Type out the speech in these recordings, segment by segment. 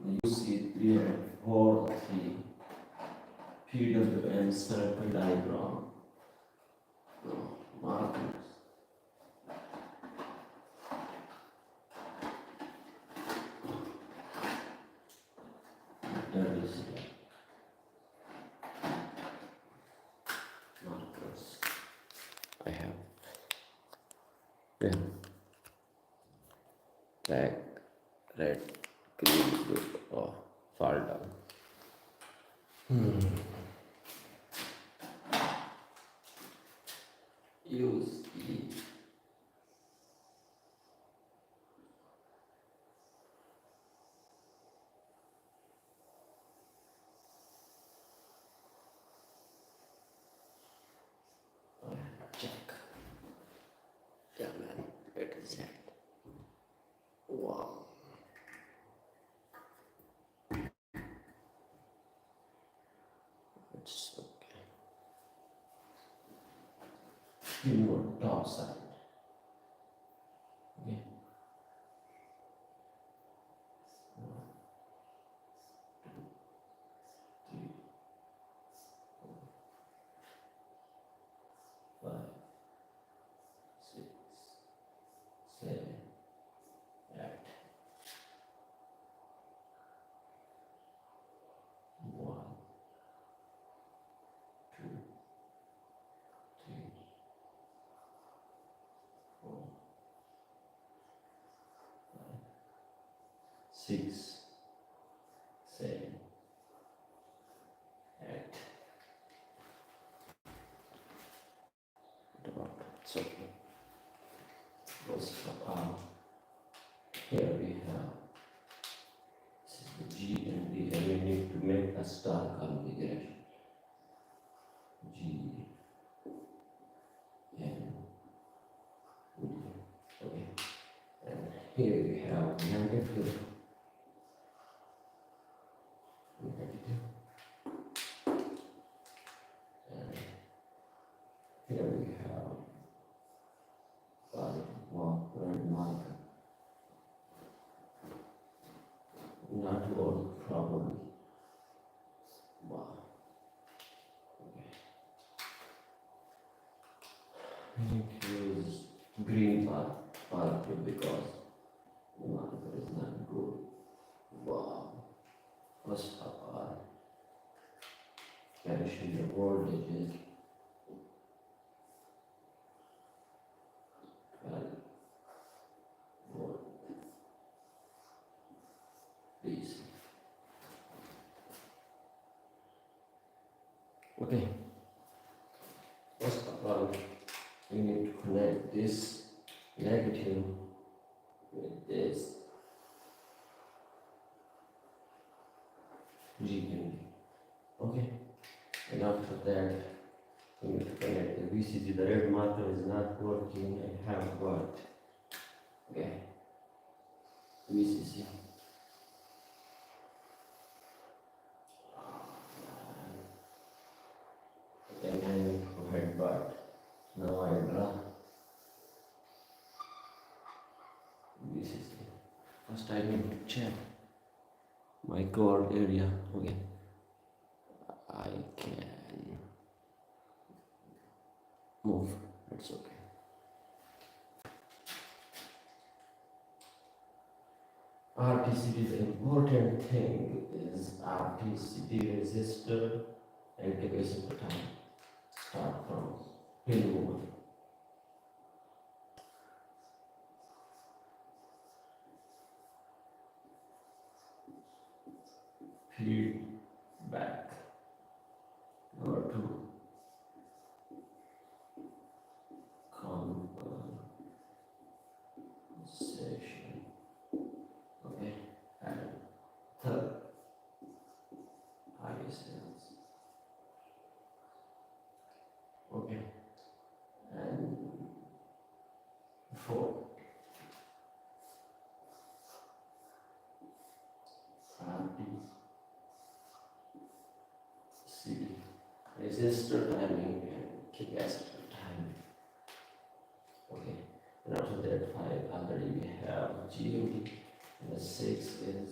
You see 3 and 4, 3 PWM circle diagram. Markers. That is markers. I have black, red, green, blue. Oh, fall down. Use E. Check. Yeah, man. It is that. Wow. It's okay. Inward top side. Okay. 3, 5, 6, 7, 8. 1, 2, 3, 4, 5, 6, 7, 8. It's okay. Close the arm. Here we have this is the G and D, and we need to make a star configuration. G and D. Okay. And here we have negative. And here we have red marker. Not work properly. Wow. Okay. We need to use green part because the marker is not good. Wow. First of all, calculate the voltages. 12 volt. Please. Okay. First of all, we need to connect this negative with this G and D. Okay. And after that, we need to connect the VCG. The red marker is not working. I have what? Okay. VCC. Then I need to head back. Now I draw VCC. First I need to check my core area. Okay. I can move. That's okay. RTCD, the important thing is RTCD resistor and capacitor time. Start from pin 1. Feedback. Number 2. Compensation. Okay. And third, ISLs. Okay. And 4. RTCD. Resistor timing and capacitor timing. Okay. And after that 5 already we have GMD. And the 6 is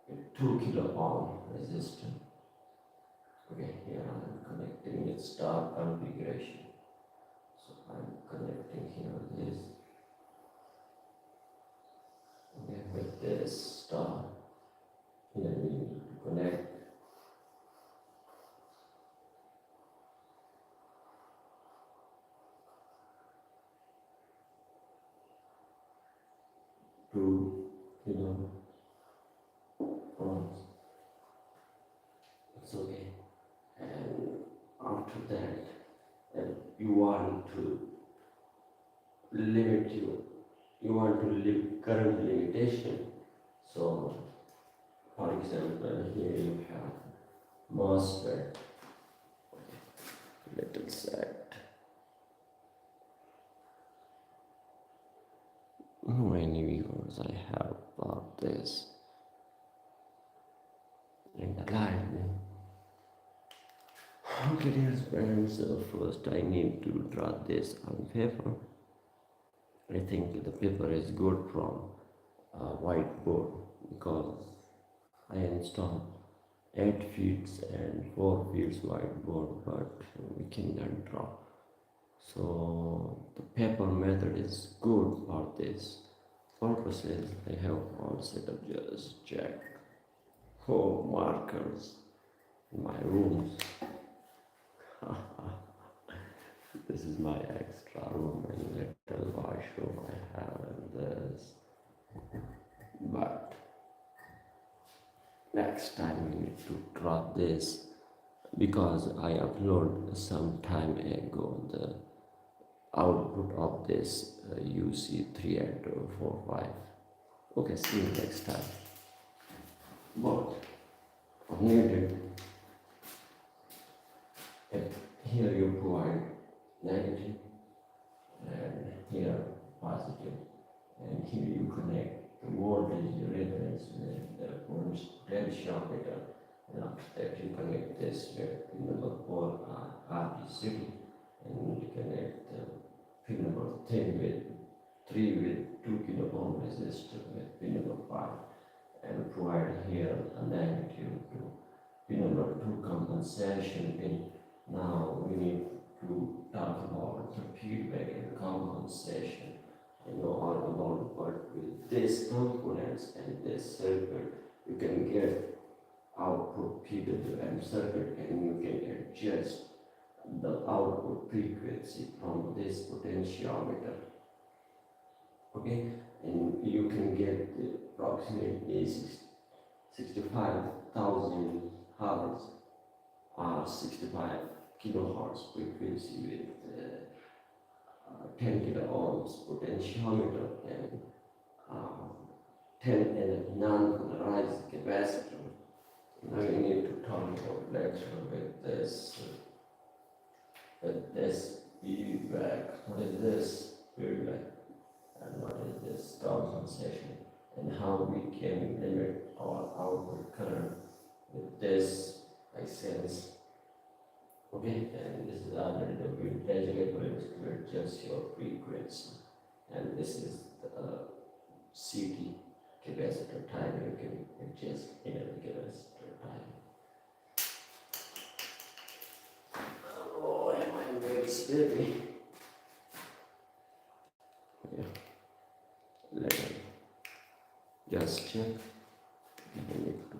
2 kilo ohm resistor. Okay, here I am connecting its star configuration. So I am connecting here this. Okay, with this star. Here we need to connect to ohms. It's okay. And after that, you want to limit you want to limit current limitation. So for example, here you have MOSFET. Little set. How many viewers I have about this in the lightning? Okay, dear friends, first I need to draw this on paper. I think the paper is good from whiteboard because I installed 8 feet and 4 feet whiteboard, but we cannot draw. So the paper method is good for this purposes. I have all set up, just check home markers in my rooms. This is my extra room and little washroom I have in this. But next time we need to draw this because I uploaded some time ago the output of this UC3845. Okay, see you next time. But needed, here you provide negative and here positive, and here you connect the voltage reference with the potentiometer, and after that you connect this with pin number 4 RPCD, and you connect the pin number 3 with 2 kilo ohm resistor with pin number 5, and provide here a negative to pin number 2 compensation pin. Now we need to talk about the feedback and compensation. I know all about, but with these components and this circuit, you can get output PWM circuit and you can adjust the output frequency from this potentiometer. Okay, and you can get approximately 65,000 hertz or 65 kilohertz frequency with 10 kilo ohms potentiometer and 10 and non-polarized capacitor. Now you need to talk about lecture with this feedback. What is this feedback? And what is this compensation? And how we can limit our output current with this license. Okay, and this is already the regulator to adjust your frequency. And this is the CT capacitor time. You can adjust in a capacitor time. Oh, am I very sleepy? Yeah. Let me just check. I need to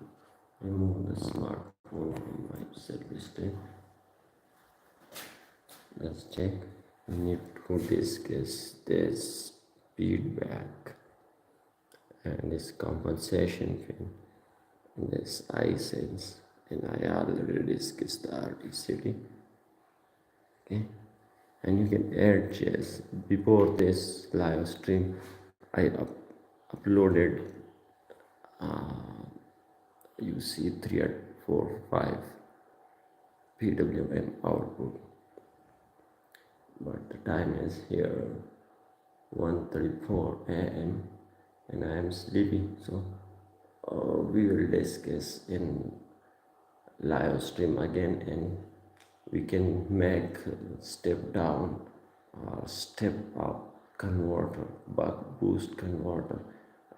remove the smartphone from my service state. Let's check. We need to discuss this feedback and this compensation pin and this I sense, and I already discussed the RTCD. Okay, and you can adjust. Before this live stream, I uploaded UC3845 PWM output, but the time is here 1:34 a.m. and I am sleepy, so we will discuss in live stream again, and we can make step down or step up converter, buck boost converter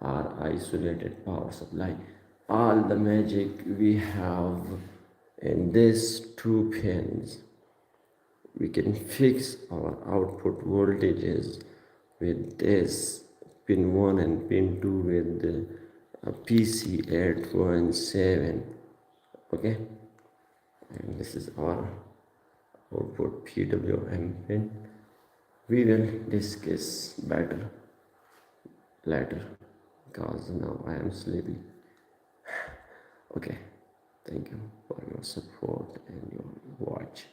or isolated power supply. all the magic we have in these two pins. We can fix our output voltages with this pin 1 and pin 2 with the PC817. Okay, and this is our output PWM pin. We will discuss better later because now I am sleepy. Okay, thank you for your support and your watch.